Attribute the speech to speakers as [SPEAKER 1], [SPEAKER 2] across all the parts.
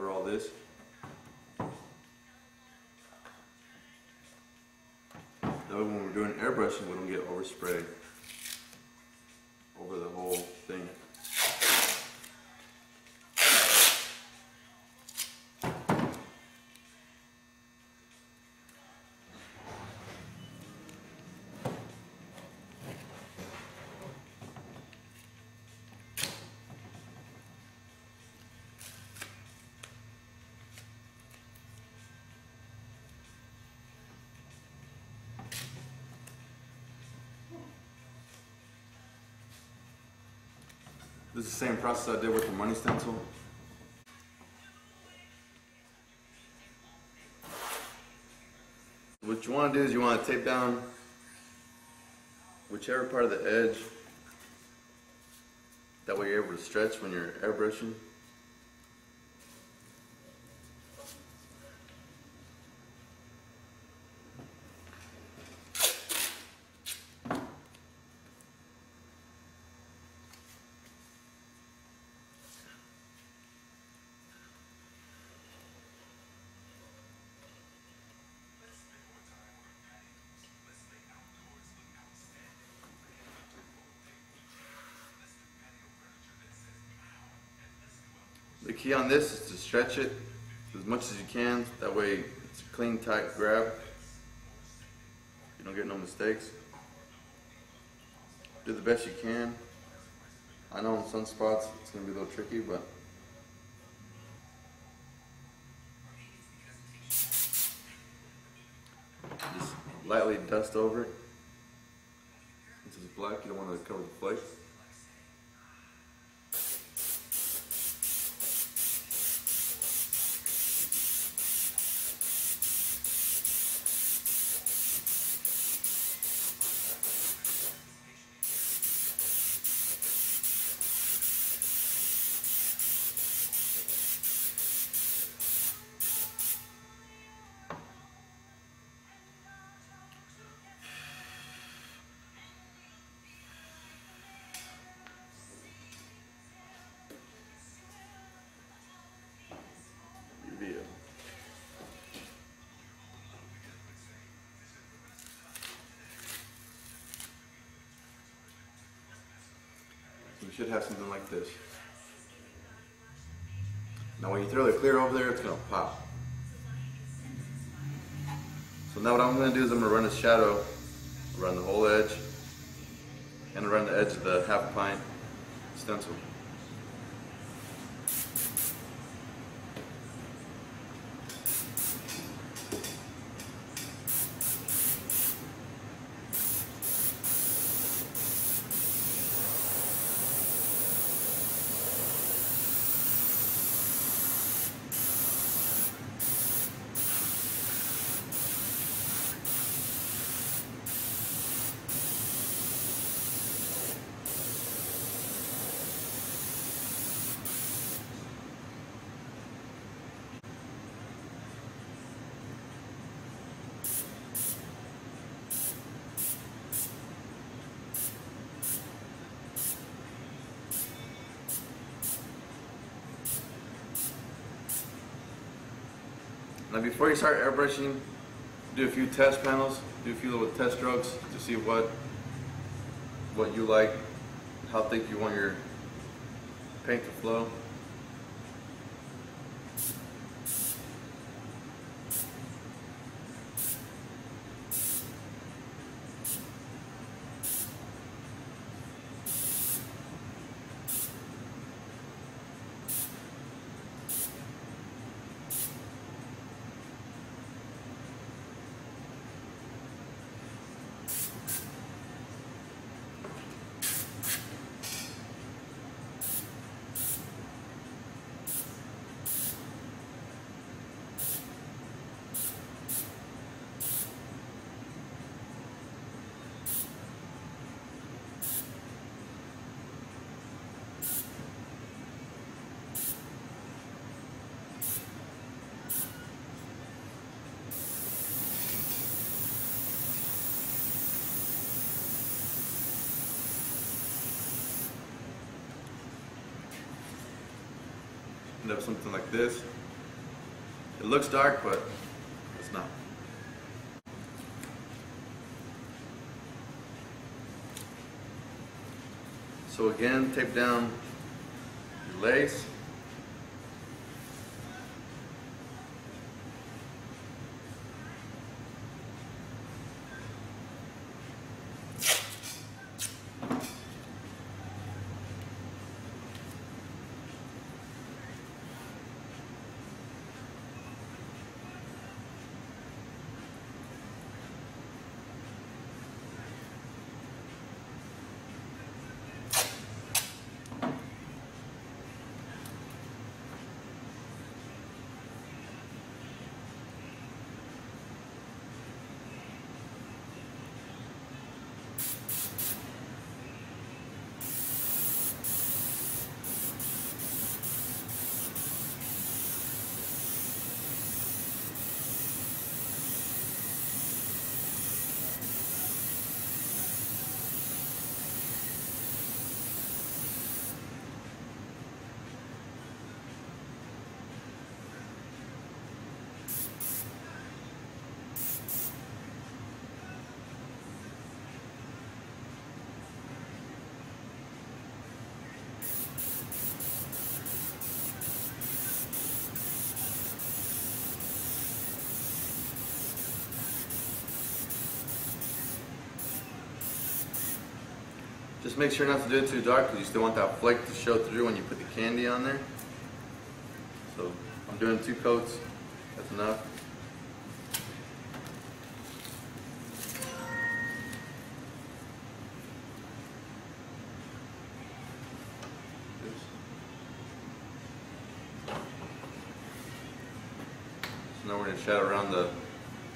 [SPEAKER 1] cover all this. That way when we're doing airbrushing, we don't get overspray over the whole thing. This is the same process I did with the money stencil. What you want to do is you want to tape down whichever part of the edge. That way you're able to stretch when you're airbrushing. The key on this is to stretch it as much as you can. That way it's a clean, tight grab. You don't get no mistakes. Do the best you can. I know in some spots it's going to be a little tricky, but just lightly dust over it. Since it's black, you don't want to cover the flakes. You should have something like this. Now when you throw the clear over there, it's going to pop. So now what I'm going to do is I'm going to run a shadow around the whole edge and around the edge of the half pint stencil. Now before you start airbrushing, do a few test panels, do a few little test strokes to see what you like, how thick you want your paint to flow. End up something like this. It looks dark, but it's not. So again, tape down your lace. Just make sure not to do it too dark because you still want that flake to show through when you put the candy on there. So I'm doing 2 coats, that's enough. So now we're going to shadow around the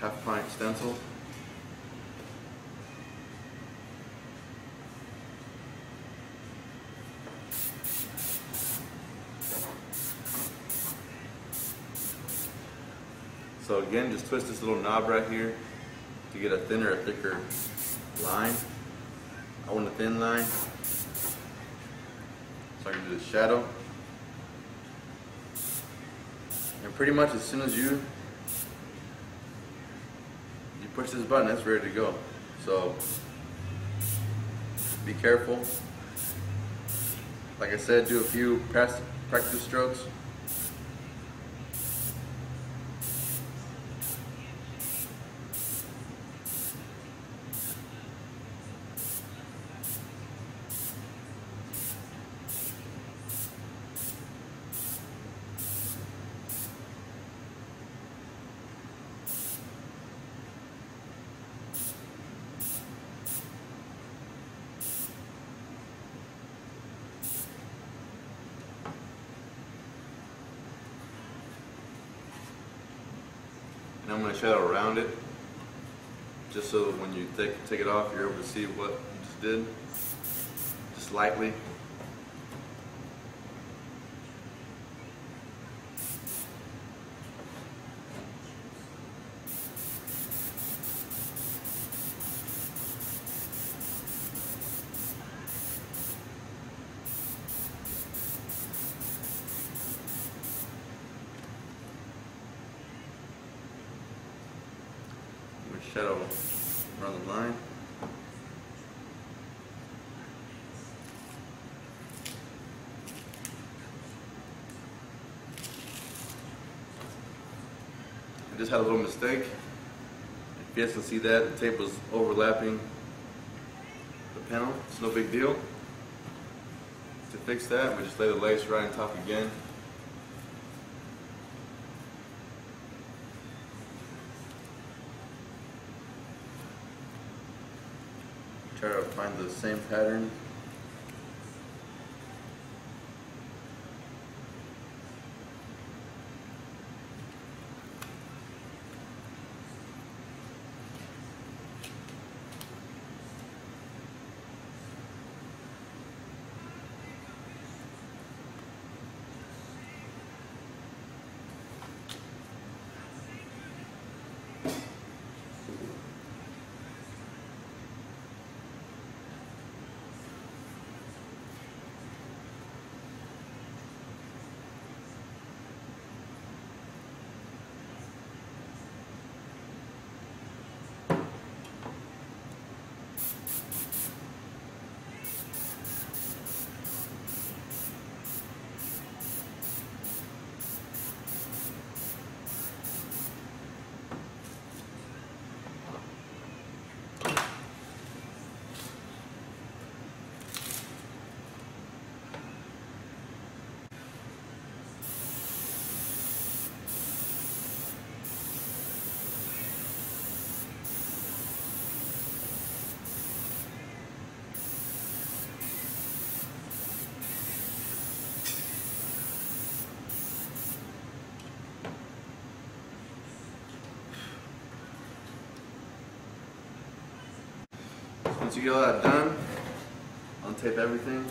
[SPEAKER 1] half pint stencil. So again, just twist this little knob right here to get a thinner or thicker line. I want a thin line, so I can do the shadow. And pretty much as soon as you push this button, it's ready to go. So be careful. Like I said, do a few practice strokes. And I'm going to shadow around it, just so that when you take it off, you're able to see what you just did, just lightly. Shadow around the line. I just had a little mistake. If you guys can see that, the tape was overlapping the panel. It's no big deal. To fix that, we just lay the lace right on top again. Try to find the same pattern. Once you get all that done, untape everything.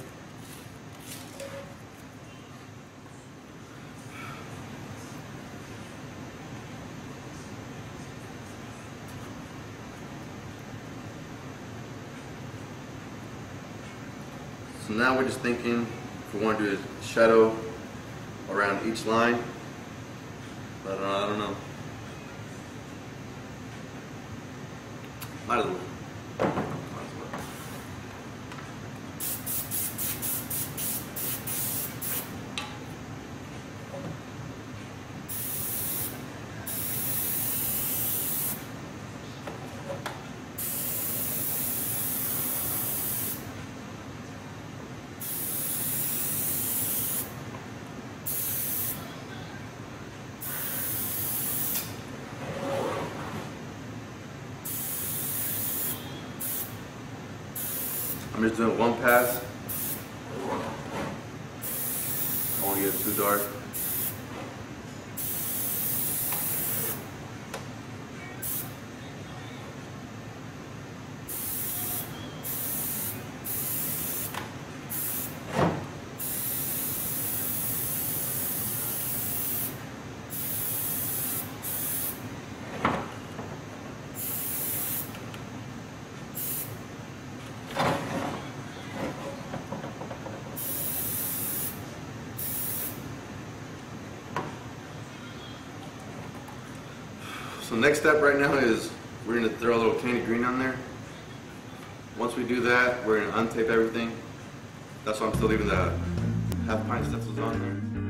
[SPEAKER 1] So now we're just thinking if we want to do a shadow around each line. But I don't know. Might as well. I'm just doing one pass. I don't want to get too dark. So next step right now is we're going to throw a little candy green on there. Once we do that, we're going to untape everything. That's why I'm still leaving the half pint stencils on there.